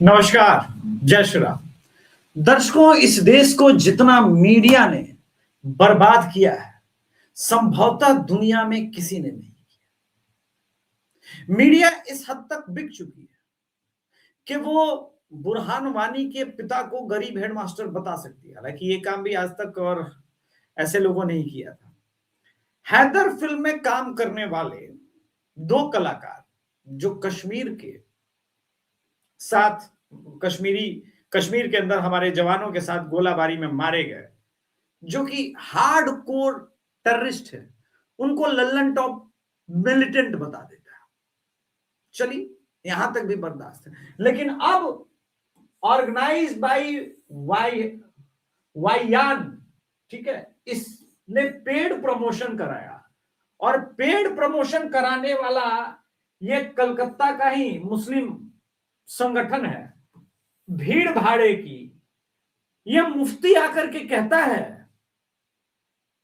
नमस्कार। जय श्री राम। दर्शकों, इस देश को जितना मीडिया ने बर्बाद किया है, संभवतः दुनिया में किसी ने नहीं। मीडिया इस हद तक बिक चुकी है कि वो बुरहान वानी के पिता को गरीब हेडमास्टर बता सकती है। हालांकि ये काम भी आज तक और ऐसे लोगों ने ही किया था। हैदर फिल्म में काम करने वाले दो कलाकार जो कश्मीर के साथ कश्मीर के अंदर हमारे जवानों के साथ गोलाबारी में मारे गए, जो कि हार्ड कोर टेररिस्ट है, उनको लल्लन टॉप मिलिटेंट बता देता है। चलिए, यहां तक भी बर्दाश्त है। लेकिन अब ऑर्गेनाइज बाय वाईयान, ठीक है, इसने पेड प्रमोशन कराया। और पेड प्रमोशन कराने वाला ये कलकत्ता का ही मुस्लिम संगठन है, भीड़ भाड़े की। यह मुफ्ती आकर के कहता है,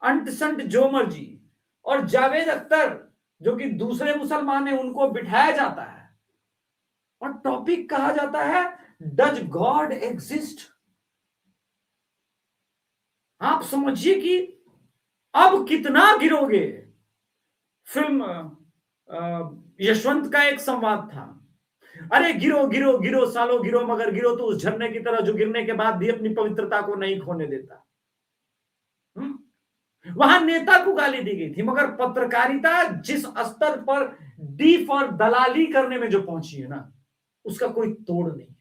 अंट संट जोमर जी और जावेद अख्तर जो कि दूसरे मुसलमान हैं, उनको बिठाया जाता है और टॉपिक कहा जाता है, डज गॉड एग्जिस्ट। आप समझिए कि अब कितना गिरोगे। फिल्म यशवंत का एक संवाद था, अरे गिरो गिरो गिरो सालो गिरो, मगर गिरो तो उस झरने की तरह जो गिरने के बाद भी अपनी पवित्रता को नहीं खोने देता। वहां नेता को गाली दी गई थी, मगर पत्रकारिता जिस स्तर पर डीप और दलाली करने में जो पहुंची है ना, उसका कोई तोड़ नहीं है।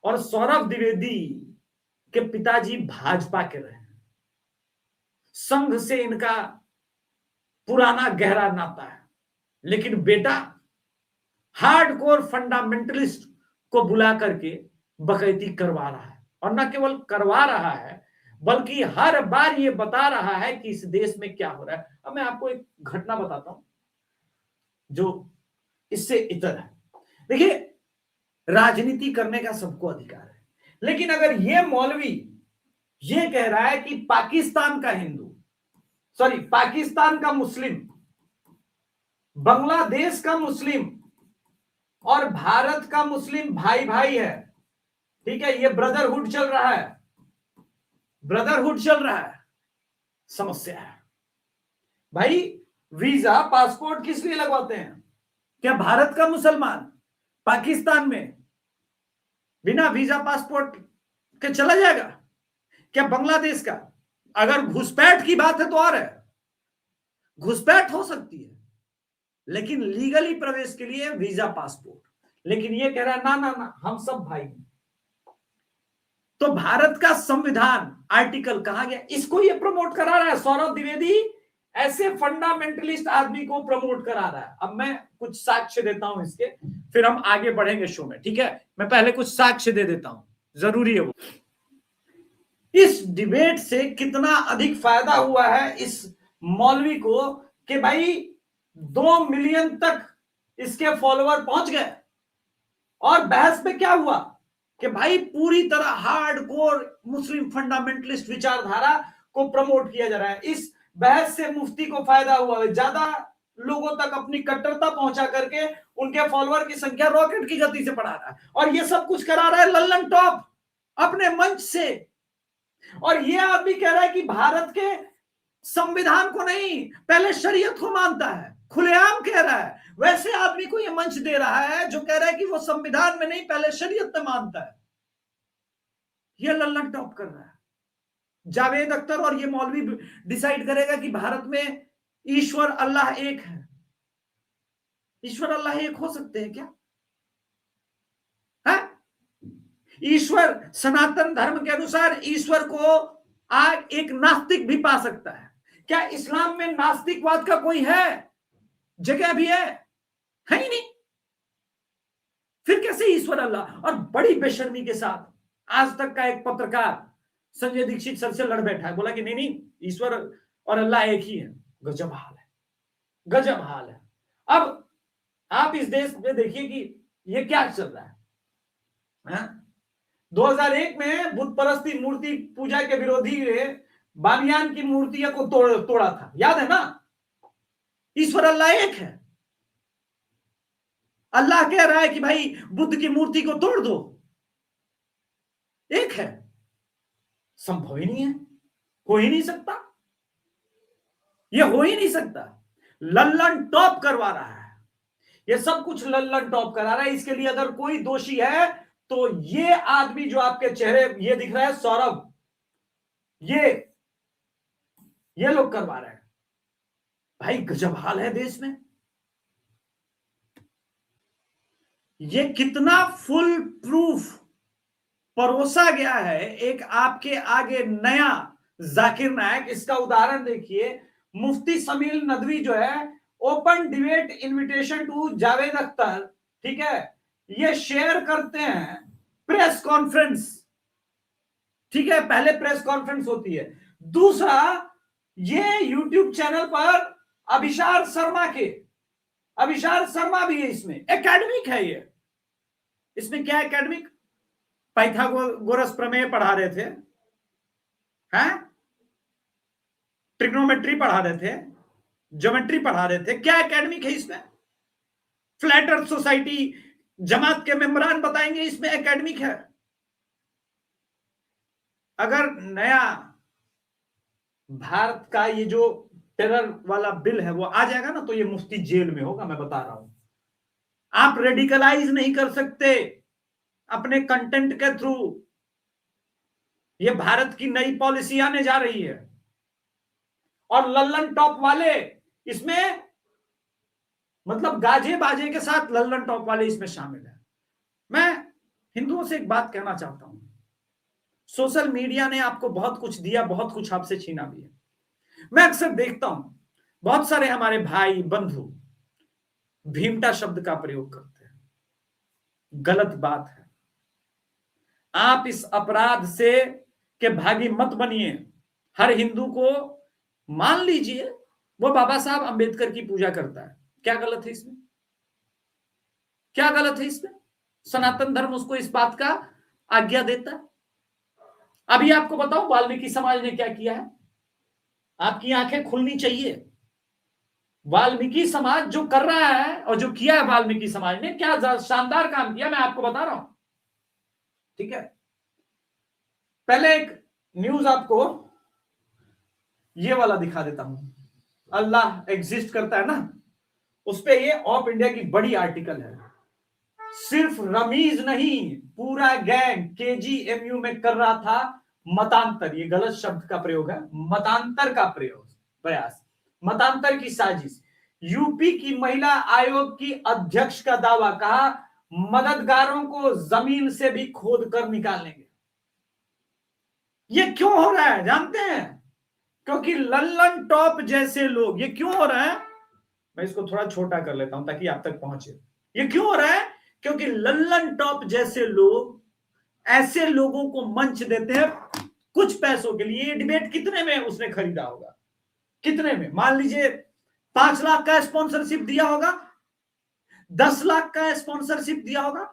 और सौरभ द्विवेदी के पिताजी भाजपा के रहे, संघ से इनका पुराना गहरा नाता है। लेकिन बेटा हार्डकोर फंडामेंटलिस्ट को बुला करके बकैती करवा रहा है, और न केवल करवा रहा है बल्कि हर बार ये बता रहा है कि इस देश में क्या हो रहा है। अब मैं आपको एक घटना बताता हूं जो इससे इतर है। देखिए, राजनीति करने का सबको अधिकार है, लेकिन अगर ये मौलवी ये कह रहा है कि पाकिस्तान का मुस्लिम, बांग्लादेश का मुस्लिम और भारत का मुस्लिम भाई भाई है, ठीक है, ये ब्रदरहुड चल रहा है, समस्या है भाई। वीजा पासपोर्ट किस लिए लगवाते हैं? क्या भारत का मुसलमान पाकिस्तान में बिना वीजा पासपोर्ट के चला जाएगा? क्या बांग्लादेश का? अगर घुसपैठ की बात है तो और है, घुसपैठ हो सकती है, लेकिन लीगली प्रवेश के लिए वीजा पासपोर्ट। लेकिन ये कह रहा है ना ना ना, हम सब भाई हैं। तो भारत का संविधान आर्टिकल कहा गया, इसको ये प्रमोट करा रहा है सौरभ द्विवेदी, ऐसे फंडामेंटलिस्ट आदमी को प्रमोट करा रहा है। अब मैं कुछ साक्ष्य देता हूं इसके, फिर हम आगे बढ़ेंगे शो में, ठीक है। मैं पहले कुछ साक्ष्य दे देता हूं, जरूरी है वो। इस डिबेट से कितना अधिक फायदा हुआ है इस मौलवी को कि भाई 2 मिलियन तक इसके फॉलोअर पहुंच गए। और बहस में क्या हुआ कि भाई पूरी तरह हार्डकोर मुस्लिम फंडामेंटलिस्ट विचारधारा को प्रमोट किया जा रहा है। इस बहस से मुफ्ती को फायदा हुआ है, ज्यादा लोगों तक अपनी कट्टरता पहुंचा करके उनके फॉलोअर की संख्या रॉकेट की गति से बढ़ा रहा है। और ये सब कुछ करा रहा है लल्लन टॉप अपने मंच से। और ये आदमी कह रहा है कि भारत के संविधान को नहीं, पहले शरीयत को मानता है, खुलेआम कह रहा है। वैसे आदमी को यह मंच दे रहा है जो कह रहा है कि वो संविधान में नहीं, पहले शरीयत में मानता है। यह लल्लन टॉप कर रहा है। जावेद अख्तर और ये मौलवी डिसाइड करेगा कि भारत में ईश्वर अल्लाह एक है। ईश्वर अल्लाह एक हो सकते हैं क्या? है? ईश्वर सनातन धर्म के अनुसार ईश्वर को एक नास्तिक भी पा सकता है। क्या इस्लाम में नास्तिकवाद का कोई है? जगह भी है ही नहीं। फिर कैसे ईश्वर अल्लाह? और बड़ी बेशर्मी के साथ आज तक का एक पत्रकार संजय दीक्षित सर से लड़ बैठा है, बोला कि नहीं नहीं, ईश्वर और अल्लाह एक ही है। गजब हाल है, गजब हाल है। अब आप इस देश में देखिए कि ये क्या चल रहा है। 2001 में बुत परस्ती मूर्ति पूजा के विरोधी बामियान की मूर्तियों को तोड़ा था, याद है ना? ईश्वर अल्लाह एक है। अल्लाह कह रहा है कि भाई बुद्ध की मूर्ति को तोड़ दो, एक है, संभव ही नहीं है, हो ही नहीं सकता, ये हो ही नहीं सकता। लल्लन टॉप करवा रहा है, ये सब कुछ लल्लन टॉप करा रहा है। इसके लिए अगर कोई दोषी है तो ये आदमी जो आपके चेहरे ये दिख रहा है, सौरभ, ये लोग करवा रहे हैं। भाई गजब हाल है देश में। ये कितना फुल प्रूफ परोसा गया है एक आपके आगे नया जाकिर नायक। इसका उदाहरण देखिए, मुफ्ती समील नदवी जो है, open debate invitation to Javed Akhtar, ठीक है, ये शेयर करते हैं प्रेस कॉन्फ्रेंस, ठीक है, पहले प्रेस कॉन्फ्रेंस होती है। दूसरा, ये यूट्यूब चैनल पर अभिशार शर्मा भी है, इसमें एकेडमिक है ये। इसमें क्या एकेडमिक? पाइथागोरस प्रमेय पढ़ा रहे थे, हैं, ट्रिग्नोमेट्री पढ़ा रहे थे, ज्योमेट्री पढ़ा रहे थे। क्या एकेडमिक है इसमें? फ्लैट अर्थ सोसाइटी जमात के मेंबरान बताएंगे इसमें एकेडमिक है। अगर नया भारत का ये जो टेरर वाला बिल है वो आ जाएगा ना, तो ये मुफ्ती जेल में होगा, मैं बता रहा हूं। आप रेडिकलाइज नहीं कर सकते अपने कंटेंट के थ्रू। ये भारत की नई पॉलिसी आने जा रही है, और लल्लन टॉप वाले इसमें, मतलब गाजे बाजे के साथ लल्लन टॉप वाले इसमें शामिल है। मैं हिंदुओं से एक बात कहना चाहता हूं, सोशल मीडिया ने आपको बहुत कुछ दिया, बहुत कुछ आपसे छीना भी है। मैं अक्सर देखता हूं बहुत सारे हमारे भाई बंधु भीमटा शब्द का प्रयोग करते हैं, गलत बात है। आप इस अपराध से के भागी मत बनिए। हर हिंदू को मान लीजिए वो बाबा साहब अंबेडकर की पूजा करता है, क्या गलत है इसमें? क्या गलत है इसमें? सनातन धर्म उसको इस बात का आज्ञा देता है। अभी आपको बताऊं वाल्मीकि समाज ने क्या किया है, आपकी आंखें खुलनी चाहिए। वाल्मीकि समाज जो कर रहा है और जो किया है, वाल्मीकि समाज ने क्या शानदार काम किया, मैं आपको बता रहा हूं, ठीक है। पहले एक न्यूज आपको ये वाला दिखा देता हूं, अल्लाह एग्जिस्ट करता है ना, उस पे ये ऑफ इंडिया की बड़ी आर्टिकल है। सिर्फ रमीज नहीं, पूरा गैंग केजीएमयू में कर रहा था मतांतर, ये गलत शब्द का प्रयोग है, मतांतर का प्रयास, मतांतर की साजिश। यूपी की महिला आयोग की अध्यक्ष का दावा, कहा मददगारों को जमीन से भी खोद कर निकालेंगे। ये क्यों हो रहा है जानते हैं? क्योंकि लल्लन टॉप जैसे लोग, ये क्यों हो रहा है, मैं इसको थोड़ा छोटा कर लेता हूं ताकि आप तक पहुंचे। ये क्यों हो रहा है? क्योंकि लल्लन टॉप जैसे लोग ऐसे लोगों को मंच देते हैं कुछ पैसों के लिए। ये डिबेट कितने में उसने खरीदा होगा? कितने में? मान लीजिए 5 लाख का स्पॉन्सरशिप दिया होगा, 10 लाख का स्पॉन्सरशिप दिया होगा।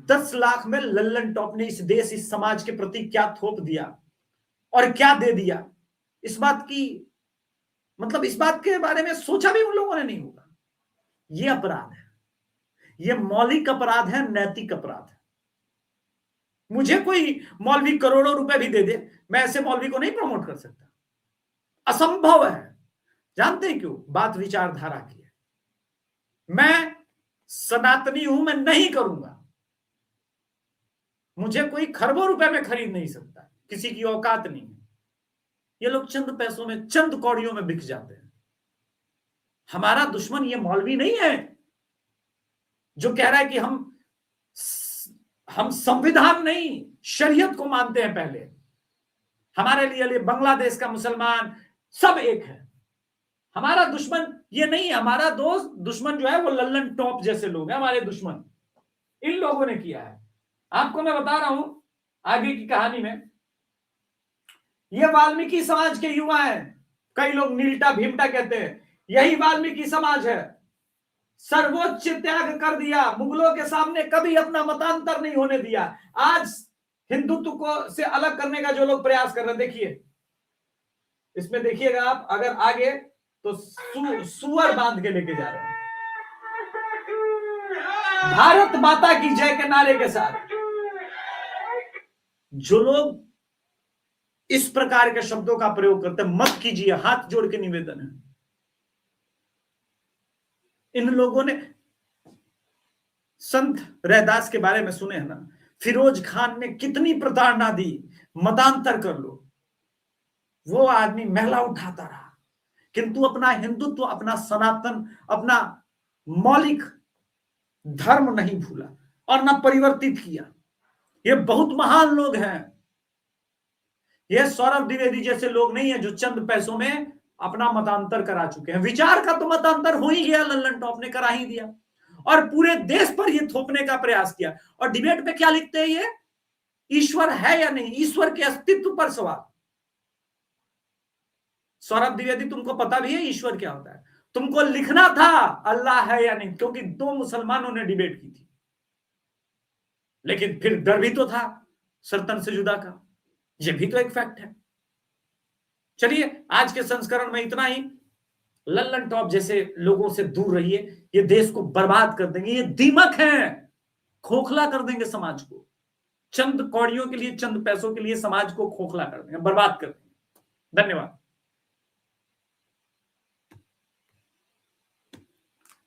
10 लाख में लल्लन टॉप ने इस देश, इस समाज के प्रति क्या थोप दिया और क्या दे दिया, इस बात की, मतलब इस बात के बारे में सोचा भी उन लोगों ने नहीं होगा। ये अपराध है, ये मौलिक अपराध है, नैतिक अपराध है। मुझे कोई मौलवी करोड़ों रुपए भी दे दे, मैं ऐसे मौलवी को नहीं प्रमोट कर सकता, असंभव है। जानते हैं क्यों? बात विचारधारा की है। मैं सनातनी हूं, मैं नहीं करूंगा। मुझे कोई खरबों रुपए में खरीद नहीं सकता, किसी की औकात नहीं है। ये लोग चंद पैसों में, चंद कौड़ियों में बिक जाते हैं। हमारा दुश्मन ये मौलवी नहीं है जो कह रहा है कि हम संविधान नहीं, शरीयत को मानते हैं। पहले हमारे लिए बांग्लादेश का मुसलमान सब एक है। हमारा दुश्मन ये नहीं है। हमारा दोस्त दुश्मन जो है वो लल्लन टॉप जैसे लोग हैं, हमारे दुश्मन। इन लोगों ने किया है। आपको मैं बता रहा हूं आगे की कहानी में। ये वाल्मीकि समाज के युवा हैं, कई लोग नीलटा भीमटा कहते हैं, यही वाल्मीकि समाज है। सर्वोच्च त्याग कर दिया, मुगलों के सामने कभी अपना मतांतर नहीं होने दिया। आज हिंदुत्व को से अलग करने का जो लोग प्रयास कर रहे हैं, देखिए इसमें, देखिएगा आप अगर आगे तो सुअर बांध के लेके जा रहे हैं। भारत माता की जय के नारे के साथ जो लोग इस प्रकार के शब्दों का प्रयोग करते हैं, मत कीजिए, हाथ जोड़ के निवेदन है। इन लोगों ने संत रैदास के बारे में सुने हैं ना, फिरोज खान ने कितनी प्रताड़ना दी, मतांतर कर लो। वो आदमी महिला उठाता रहा, किंतु अपना हिंदुत्व, अपना सनातन, अपना मौलिक धर्म नहीं भूला और ना परिवर्तित किया। ये बहुत महान लोग हैं। ये सौरभ द्विवेदी जैसे लोग नहीं है जो चंद पैसों में अपना मतांतर करा चुके हैं। विचार का तो मतांतर हो ही गया, लल्लन टॉप ने करा ही दिया और पूरे देश पर ये थोपने का प्रयास किया। और डिबेट पे क्या लिखते हैं ये, ईश्वर है या नहीं, ईश्वर के अस्तित्व पर सवाल। सौरभ द्विवेदी तुमको पता भी है ईश्वर क्या होता है? तुमको लिखना था अल्लाह है या नहीं, क्योंकि 2 मुसलमानों ने डिबेट की थी, लेकिन फिर डर भी तो था सर्तन से जुदा का। यह भी तो एक फैक्ट है। चलिए आज के संस्करण में इतना ही। लल्लन टॉप जैसे लोगों से दूर रहिए, ये देश को बर्बाद कर देंगे, ये दीमक हैं, खोखला कर देंगे समाज को। चंद कौड़ियों के लिए, चंद पैसों के लिए समाज को खोखला कर देंगे, बर्बाद कर देंगे। धन्यवाद।